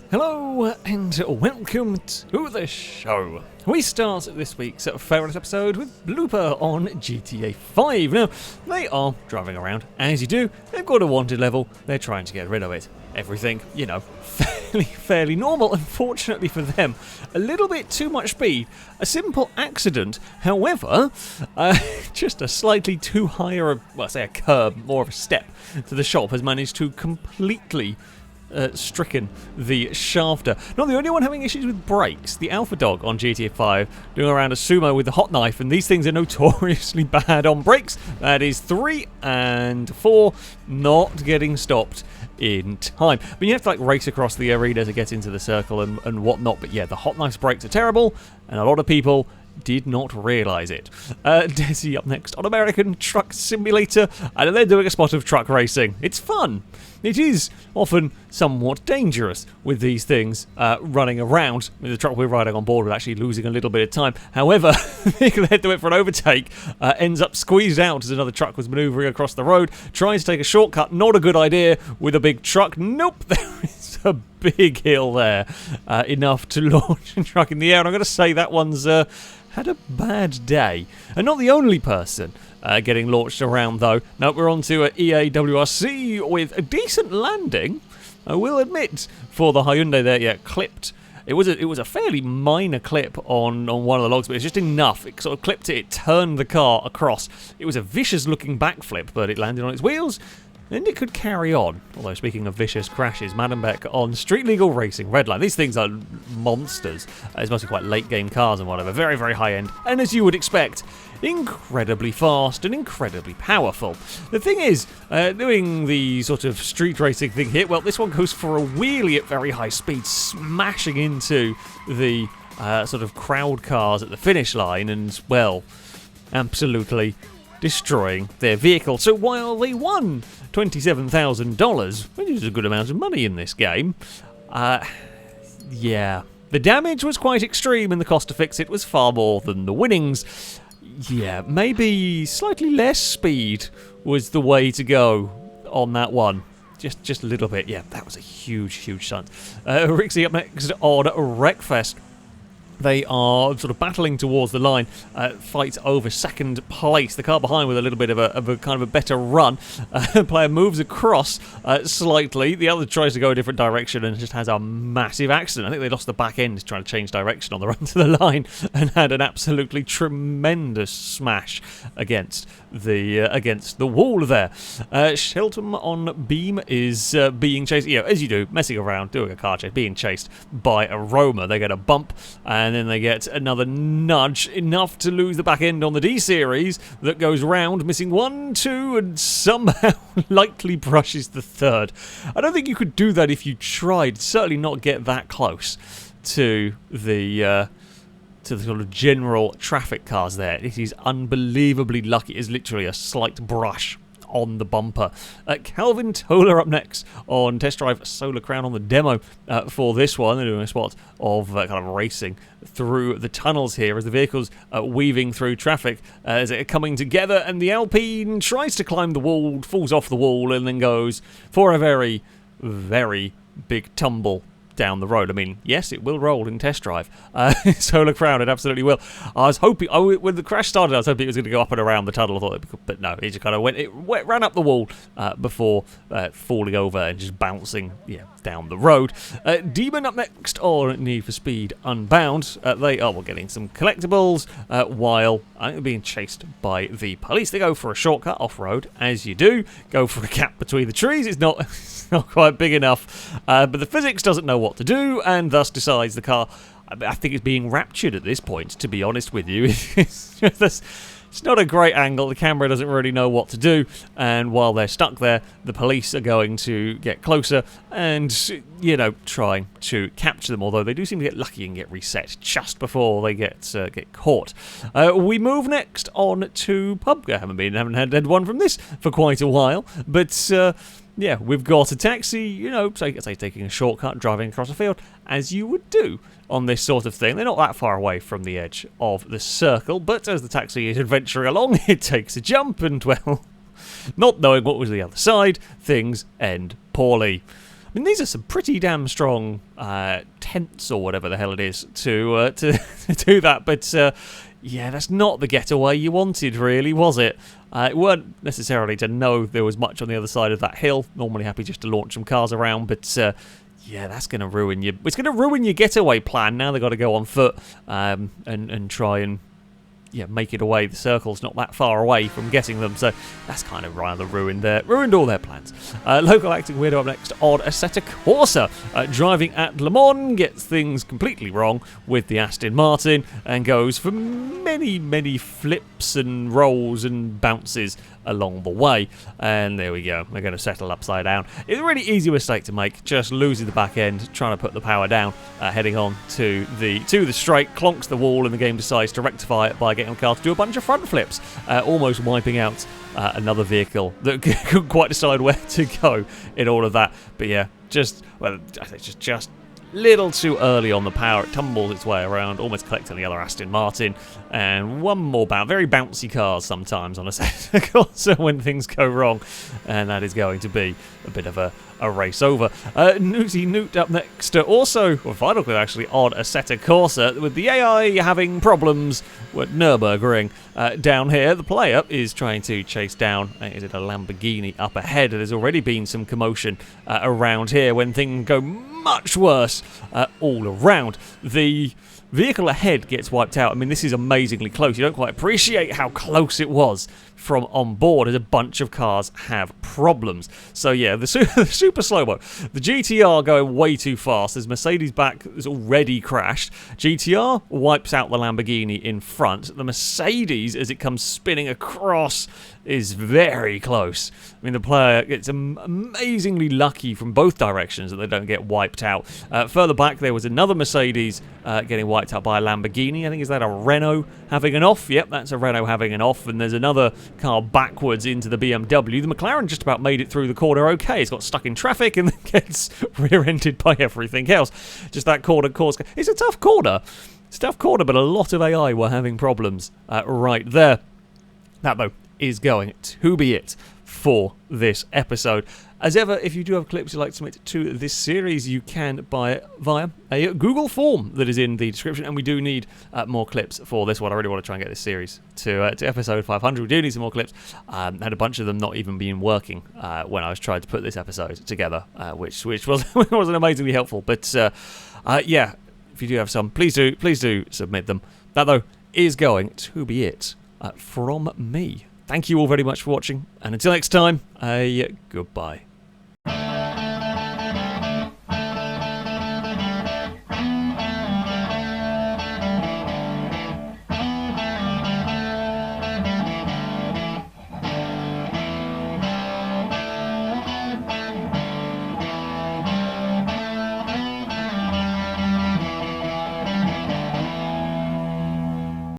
Hello and welcome to the show. We start this week's FailRace episode with blooper on GTA 5. Now, they are driving around, as you do. They've got a wanted level, they're trying to get rid of it. Everything, fairly normal. Unfortunately for them, a little bit too much speed. A simple accident, however, just a slightly too high, a curb, more of a step to the shop has managed to completely stricken the shafter. Not the only one having issues with brakes. The Alpha Dog on GTA 5 doing around a sumo with the hot knife, and these things are notoriously bad on brakes. That is 3 and 4 not getting stopped in time. But you have to race across the arena to get into the circle and whatnot. But yeah, the hot knife's brakes are terrible, and a lot of people did not realise it. Desi up next on American Truck Simulator, and they're doing a spot of truck racing. It's fun. It is often somewhat dangerous with these things running around. The truck we're riding on board with actually losing a little bit of time. However, they head to it for an overtake, ends up squeezed out as another truck was manoeuvring across the road, tries to take a shortcut. Not a good idea with a big truck. Nope, there is a big hill there, enough to launch a truck in the air. And I'm going to say that one's had a bad day. And not the only person getting launched around, though. No, we're on to EAWRC with a decent landing, I will admit, for the Hyundai there. Yeah, clipped. It was a fairly minor clip on one of the logs, but it's just enough. It sort of clipped it, it turned the car across. It was a vicious-looking backflip, but it landed on its wheels, and it could carry on. Although, speaking of vicious crashes, Madam Beck on Street Legal Racing Redline. These things are monsters. It's mostly quite late-game cars and whatever. Very, very high-end. And as you would expect, incredibly fast and incredibly powerful. The thing is, doing the sort of street racing thing here, well, this one goes for a wheelie at very high speed, smashing into the sort of crowd cars at the finish line and, well, absolutely destroying their vehicle. So while they won $27,000, which is a good amount of money in this game, yeah, the damage was quite extreme and the cost to fix it was far more than the winnings. Yeah, maybe slightly less speed was the way to go on that one. Just a little bit. Yeah, that was a huge stunt. Rixie up next on Wreckfest. They are sort of battling towards the line, fight over second place. The car behind with a little bit of a kind of a better run. Player moves across slightly. The other tries to go a different direction and just has a massive accident. I think they lost the back end trying to change direction on the run to the line and had an absolutely tremendous smash against the wall there. Shelton on Beam is being chased, as you do, messing around, doing a car chase, being chased by a Roma. They get a bump, and then they get another nudge, enough to lose the back end on the D-Series that goes round, missing 1, 2, and somehow lightly brushes the third. I don't think you could do that if you tried. Certainly not get that close to the sort of general traffic cars there. It is unbelievably lucky. It is literally a slight brush on the bumper. Calvin Toller up next on Test Drive Solar Crown on the demo for this one. They're doing a spot of kind of racing through the tunnels here as the vehicles weaving through traffic as they're coming together, and the Alpine tries to climb the wall, falls off the wall, and then goes for a very, very big tumble down the road. I mean, yes, it will roll in Test Drive. Solar Crown, it absolutely will. I was hoping, when the crash started, I was hoping it was going to go up and around the tunnel. I thought, but no, it just kind of ran up the wall before falling over and just bouncing, down the road. Demon up next on Need for Speed Unbound. They are getting some collectibles while I think they're being chased by the police. They go for a shortcut off-road, as you do. Go for a gap between the trees. It's not quite big enough, but the physics doesn't know what to do, and thus decides the car, I think it's being raptured at this point, to be honest with you. It's not a great angle. The camera doesn't really know what to do, and while they're stuck there, the police are going to get closer and, trying to capture them, although they do seem to get lucky and get reset just before they get caught. We move next on to PUBG. I haven't had one from this for quite a while, but yeah, we've got a taxi, say taking a shortcut, driving across a field, as you would do on this sort of thing. They're not that far away from the edge of the circle, but as the taxi is adventuring along, it takes a jump, and, well, not knowing what was the other side, things end poorly. mean, these are some pretty damn strong tents or whatever the hell it is to do that. But yeah, that's not the getaway you wanted, really, was it? It weren't necessarily to know there was much on the other side of that hill. Normally happy just to launch some cars around, but yeah, that's going to ruin you. It's going to ruin your getaway plan. Now they've got to go on foot and try and make it away. The circle's not that far away from getting them, so that's kind of rather ruined all their plans. Local acting weirdo up next, odd Assetto Corsa, driving at Le Mans, gets things completely wrong with the Aston Martin and goes for many flips and rolls and bounces along the way. And there we go, they're going to settle upside down. It's a really easy mistake to make, just losing the back end, trying to put the power down, heading on to the straight, clonks the wall, and the game decides to rectify it by getting the car to do a bunch of front flips, almost wiping out another vehicle that couldn't quite decide where to go in all of that. But yeah, I think just little too early on the power. It tumbles its way around, almost collecting the other Aston Martin, and one more bounce. Very bouncy cars sometimes on Assetto Corsa when things go wrong, and that is going to be a bit of a race over. Newty Newt up next, also, or final clip actually, odd Assetto Corsa, with the AI having problems with Nurburgring. Down here, the pileup is trying to chase down, is it a Lamborghini up ahead? There's already been some commotion around here when things go much worse all around. The vehicle ahead gets wiped out. I mean, this is amazingly close. You don't quite appreciate how close it was from on board, as a bunch of cars have problems. So yeah, the super slow-mo. The GTR going way too fast. There's Mercedes back that's already crashed. GTR wipes out the Lamborghini in front. The Mercedes, as it comes spinning across, is very close. I mean, the player gets amazingly lucky from both directions that they don't get wiped out. Further back, there was another Mercedes getting wiped out by a Lamborghini. I think, is that a Renault having an off? Yep, that's a Renault having an off. And there's another car backwards into the BMW. The McLaren just about made it through the corner okay. It's got stuck in traffic and then gets rear-ended by everything else. Just that corner course. It's a tough corner. It's a tough corner, but a lot of AI were having problems right there. That, though, is going to be it for this episode. As ever, if you do have clips you'd like to submit to this series, you can buy it via a Google form that is in the description, and we do need more clips for this one. I really want to try and get this series to episode 500. We do need some more clips. Had a bunch of them not even being working when I was trying to put this episode together, which wasn't amazingly helpful. But yeah, if you do have some, please do submit them. That, though, is going to be it from me. Thank you all very much for watching, and until next time, goodbye.